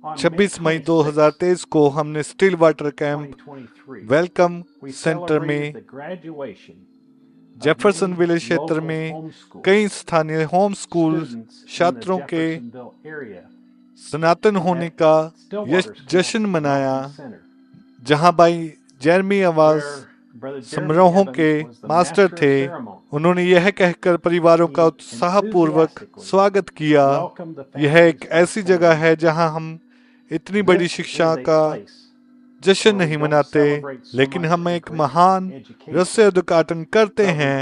26 मई 2023 को हमने still water camp welcome centre में जेफरसनविले क्षेत्र में कई स्थानीय होम स्कूल छात्रों के सनातन होने का जश्न मनाया, जहां भाई जेरमी आवास समारोहों के मास्टर थे। उन्होंने यह कहकर परिवारों का उत्साहपूर्वक स्वागत किया, यह एक ऐसी जगह है जहां हम इतनी बड़ी शिक्षा का जश्न नहीं मनाते, लेकिन हम एक महान रहस्य उद्घाटन करते हैं।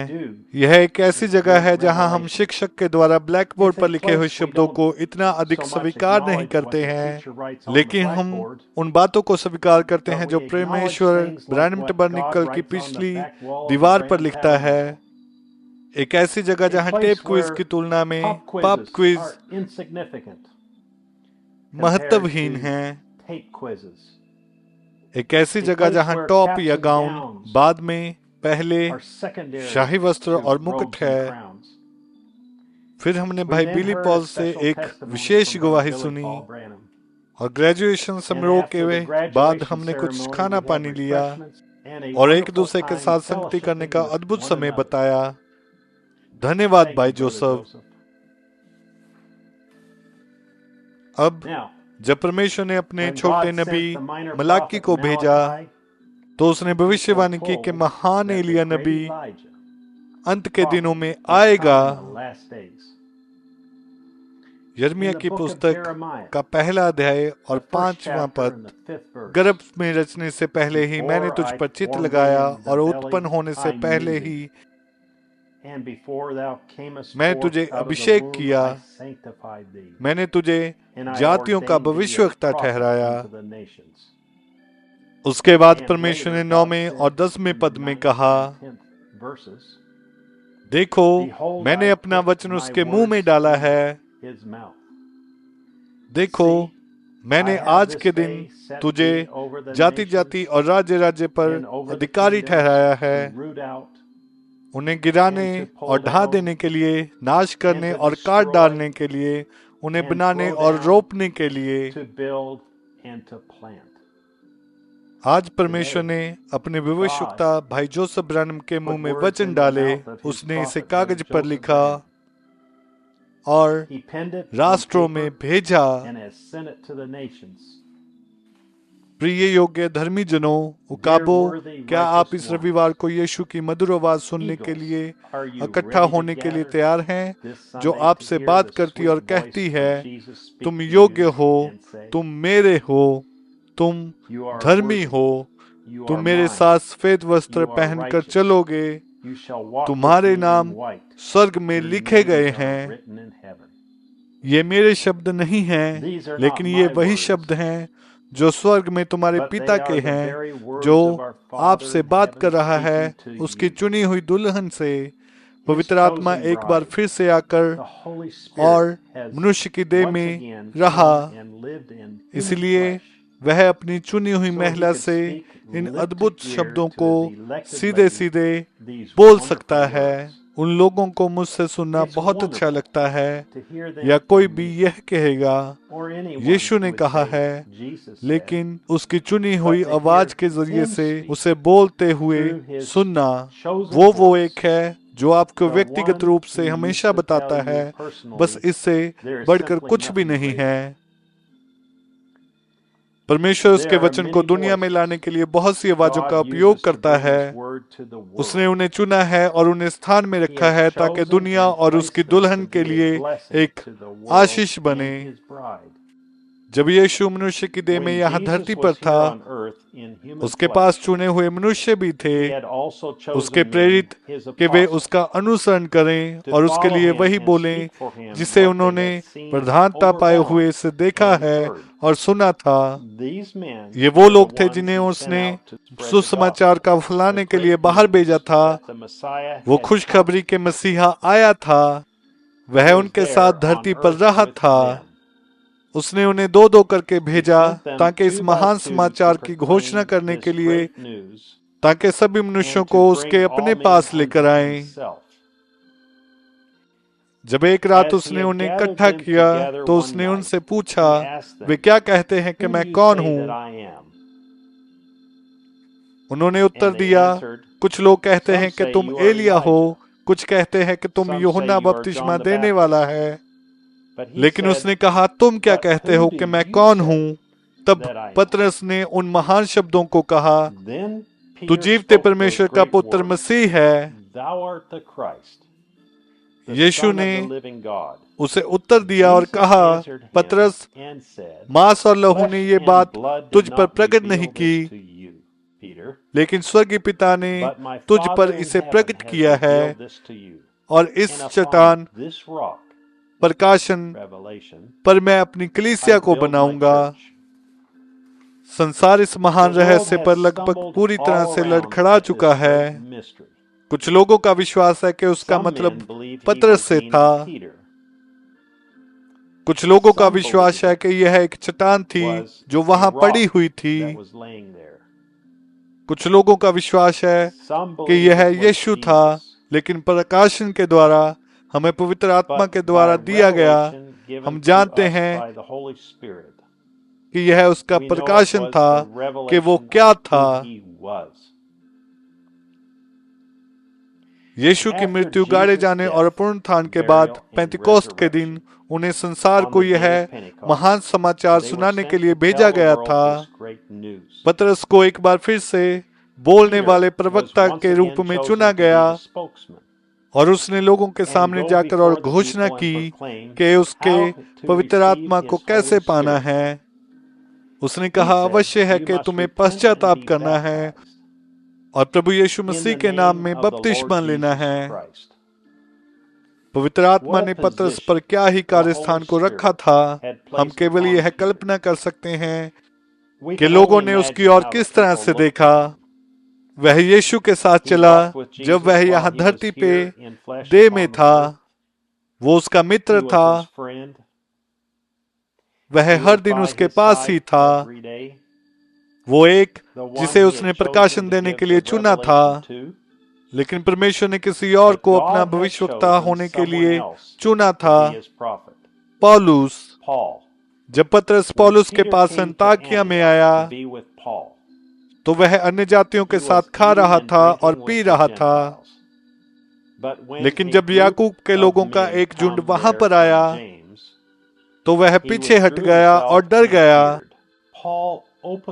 यह एक ऐसी जगह है जहां हम शिक्षक के द्वारा ब्लैक बोर्ड पर लिखे हुए शब्दों को इतना अधिक स्वीकार नहीं करते हैं, लेकिन हम उन बातों को स्वीकार करते हैं जो परमेश्वर ब्रैनम टैबरनेकल की पिछली दीवार पर लिखता है। एक ऐसी जगह जहां टेप क्विज की तुलना में पॉप क्विज महत्वहीन है। एक ऐसी जगह जहां टॉप या गाउन बाद में पहले शाही वस्त्र और मुकुट है। फिर हमने भाई बिली पॉल से एक विशेष गवाही सुनी और ग्रेजुएशन समारोह के बाद हमने कुछ खाना पानी लिया और एक दूसरे के साथ संगति करने का अद्भुत समय बताया। धन्यवाद भाई जोसेफ। अब जब परमेश्वर ने अपने छोटे नबी मलाकी को भेजा तो उसने भविष्यवाणी की कि महान एलिया नबी अंत के दिनों में आएगा। यिर्मयाह की पुस्तक का पहला अध्याय और 5वां पद, गर्भ में रचने से पहले ही मैंने तुझ पर चित्त लगाया और उत्पन्न होने से पहले ही मैं तुझे अभिषेक किया। मैंने तुझे जातियों का भविष्यवक्ता ठहराया। उसके बाद परमेश्वर ने 9वें और 10वें पद में कहा, देखो मैंने अपना वचन उसके मुंह में डाला है। देखो मैंने आज के दिन तुझे जाति जाति और राज्य राज्य पर अधिकारी ठहराया है, उन्हें गिराने और ढा देने के लिए, नाश करने और काट डालने के लिए, उन्हें बनाने और रोपने के लिए। आज परमेश्वर ने अपने भविष्यवक्ता भाई जोसेफ ब्रैनम के मुंह में वचन डाले। उसने इसे कागज पर लिखा और राष्ट्रों में भेजा। प्रिय योग्य धर्मी जनों, उकाबो, क्या आप इस रविवार को यीशु की मधुर आवाज सुनने के लिए इकट्ठा होने के लिए तैयार हैं, जो आपसे बात करती और कहती है, तुम योग्य हो, तुम मेरे हो, तुम धर्मी हो, तुम मेरे साथ सफेद वस्त्र पहनकर चलोगे, तुम्हारे नाम स्वर्ग में लिखे गए हैं। ये मेरे शब्द नहीं हैं, लेकिन ये वही शब्द हैं जो स्वर्ग में तुम्हारे पिता के हैं, जो आपसे बात कर रहा है उसकी चुनी हुई दुल्हन से। पवित्र आत्मा एक बार फिर से आकर और मनुष्य की देह में रहा, इसलिए वह अपनी चुनी हुई महिला से इन अद्भुत शब्दों को सीधे सीधे बोल सकता है। उन लोगों को मुझसे सुनना बहुत अच्छा लगता है, या कोई भी यह कहेगा यीशु ने कहा है, लेकिन उसकी चुनी हुई आवाज के जरिए से उसे बोलते हुए सुनना, वो एक है जो आपको व्यक्तिगत रूप से हमेशा बताता है। बस इससे बढ़कर कुछ भी नहीं है। परमेश्वर उसके वचन को दुनिया में लाने के लिए बहुत सी आवाजों का उपयोग करता है। उसने उन्हें चुना है और उन्हें स्थान में रखा है ताकि दुनिया और उसकी दुल्हन के लिए एक आशीष बने। जब यीशु मनुष्य की देह में यहाँ धरती पर था, उसके पास चुने हुए मनुष्य भी थे, उसके प्रेरित कि वे उसका अनुसरण करें और उसके लिए वही बोलें जिसे उन्होंने प्रधानता पाए हुए से देखा है और सुना था। ये वो लोग थे जिन्हें उसने सुसमाचार का फैलाने के लिए बाहर भेजा था। वो खुशखबरी के मसीहा आया था, वह उनके साथ धरती पर रहा था। उसने उन्हें दो दो करके भेजा ताकि इस महान समाचार की घोषणा करने के लिए, ताकि सभी मनुष्यों को उसके अपने पास लेकर आएं। जब एक रात उसने उन्हें इकट्ठा किया तो उसने उनसे पूछा, वे क्या कहते हैं कि मैं कौन हूँ? उन्होंने उत्तर दिया, कुछ लोग कहते हैं कि तुम एलिया हो, कुछ कहते हैं कि तुम यूहन्ना बपतिस्मा देने वाला है। लेकिन उसने कहा, तुम क्या कहते हो कि मैं कौन हूँ? तब पतरस ने उन महान शब्दों को कहा, तू जीवते परमेश्वर का पुत्र मसीह है। यीशु ने उसे उत्तर दिया और कहा, पतरस, मांस और लहू ने ये बात तुझ पर प्रकट नहीं की, लेकिन स्वर्गीय पिता ने तुझ पर इसे प्रकट किया है। और इस चट्टान प्रकाशन पर मैं अपनी कलीसिया को बनाऊंगा। संसार इस महान रहस्य पर लगभग पूरी तरह से लड़खड़ा चुका है। कुछ लोगों का विश्वास है कि उसका मतलब पतरस से था। कुछ लोगों का विश्वास है कि यह एक चट्टान थी जो वहां पड़ी हुई थी। कुछ लोगों का विश्वास है कि यह यीशु था, लेकिन प्रकाशन के द्वारा हमें पवित्र आत्मा के द्वारा दिया गया, हम जानते हैं कि यह उसका प्रकाशन था कि वो क्या था। यीशु की मृत्यु, गाड़े जाने और पुनरुत्थान के बाद पेंतिकोस्त के दिन उन्हें संसार को यह महान समाचार सुनाने के लिए भेजा गया था। पतरस को एक बार फिर से बोलने वाले प्रवक्ता के रूप में चुना गया और उसने लोगों के सामने जाकर और घोषणा की कि उसके पवित्र आत्मा को कैसे पाना है। उसने कहा, अवश्य है कि तुम्हें पश्चाताप करना है और प्रभु यीशु मसीह के नाम में बपतिस्मा लेना है। पवित्र आत्मा ने पतरस पर क्या ही कार्यस्थान को रखा था, हम केवल यह कल्पना कर सकते हैं कि लोगों ने उसकी ओर किस तरह से देखा। वह यीशु के साथ चला जब वह यहाँ धरती पे देह में था। वो उसका मित्र था। वह हर दिन उसके पास ही था। वो एक जिसे उसने प्रकाशन देने के लिए चुना था, लेकिन परमेश्वर ने किसी और को अपना भविष्यवक्ता होने के लिए चुना था, पौलुस। जब पतरस पौलुस के पास अंताकिया में आया तो वह अन्य जातियों के साथ खा रहा था और पी रहा था। लेकिन जब याकूब के लोगों का एक झुंड वहां पर आया तो वह पीछे हट गया और डर गया।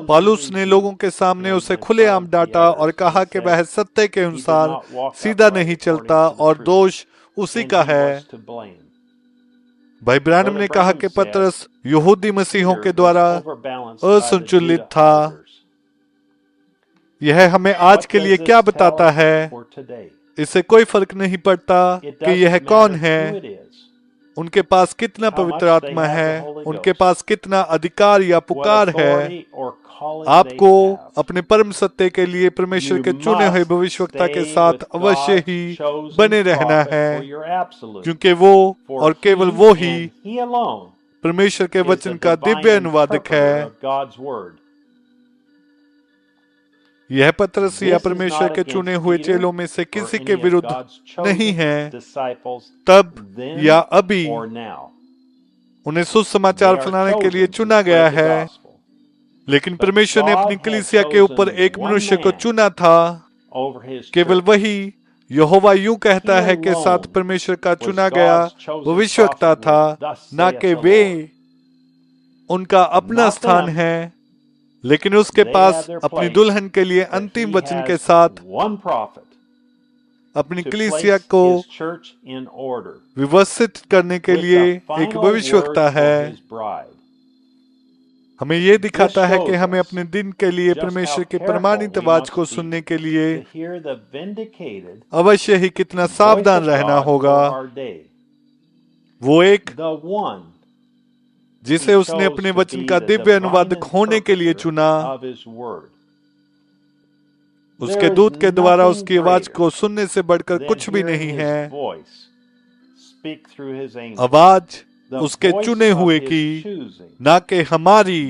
पौलुस ने लोगों के सामने उसे खुलेआम डांटा और कहा कि वह सत्य के अनुसार सीधा नहीं चलता और दोष उसी का है। भाई ब्रानम ने कहा कि पतरस यहूदी मसीहों के द्वारा असंतुलित था। यह हमें आज के लिए क्या बताता है? इससे कोई फर्क नहीं पड़ता कि यह कौन है, उनके पास कितना पवित्र आत्मा है, उनके पास कितना अधिकार या पुकार है। आपको अपने परम सत्य के लिए परमेश्वर के चुने हुए भविष्यवक्ता के साथ अवश्य ही बने रहना है, क्योंकि वो और केवल वो ही परमेश्वर के वचन का दिव्य अनुवादक है। यह पतरस या परमेश्वर के चुने हुए चेलों में से किसी के विरुद्ध नहीं है, तब या अभी। उन्हें सुसमाचार फैलाने के लिए चुना गया है, लेकिन परमेश्वर ने अपनी कलीसिया के ऊपर एक मनुष्य को चुना था। केवल वही यहोवा यूं कहता है कि साथ परमेश्वर का चुना गया भविष्यवक्ता था, ना कि वे उनका अपना स्थान है, लेकिन उसके पास अपनी दुल्हन के लिए अंतिम वचन के साथ अपनी कलीसिया को व्यवस्थित करने के लिए एक भविष्यवक्ता है। हमें यह दिखाता है कि हमें अपने दिन के लिए परमेश्वर के प्रमाणित आवाज को सुनने के लिए अवश्य ही कितना सावधान रहना होगा। वो एक जिसे उसने अपने वचन का दिव्य अनुवादक होने के लिए चुना, उसके दूत के द्वारा उसकी आवाज को सुनने से बढ़कर कुछ भी नहीं है। आवाज उसके चुने हुए की, ना कि हमारी।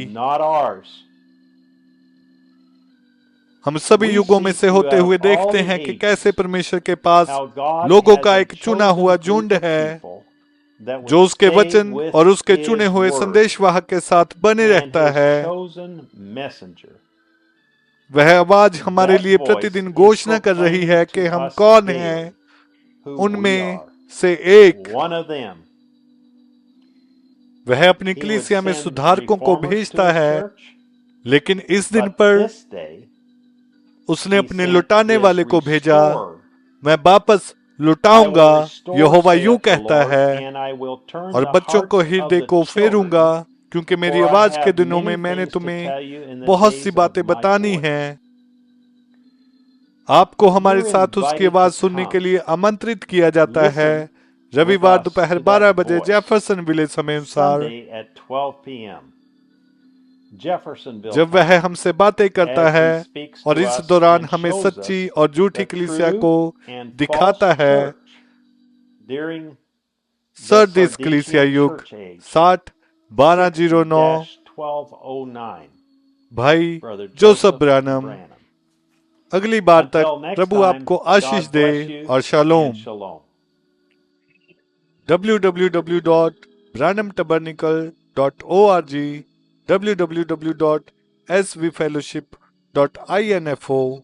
हम सभी युगों में से होते हुए देखते हैं कि कैसे परमेश्वर के पास लोगों का एक चुना हुआ झुंड है जो उसके वचन और उसके चुने हुए संदेशवाहक के साथ बने रहता है। वह आवाज हमारे लिए प्रतिदिन घोषणा कर रही है कि हम कौन हैं, उनमें से एक। वह अपनी कलीसिया में सुधारकों को भेजता है, लेकिन इस दिन पर उसने अपने लुटाने वाले को भेजा। मैं वापस लुटाऊंगा, यहोवा यूं कहता है, और बच्चों को हृदय को फेरूंगा, क्योंकि मेरी आवाज के दिनों में मैंने तुम्हें बहुत सी बातें बतानी हैं। आपको हमारे साथ उसकी आवाज सुनने के लिए आमंत्रित किया जाता है, रविवार दोपहर 12 बजे जेफरसन विले समय अनुसार। जब वह हमसे बातें करता है और इस दौरान हमें सच्ची और झूठी कलीसिया को दिखाता है। सरदीस कलीसिया युग 60-1209, भाई जोसेफ ब्रैनम। अगली बार तक प्रभु आपको आशीष दे और शालोम। www.branhamtabernacle.org, www.svfellowship.info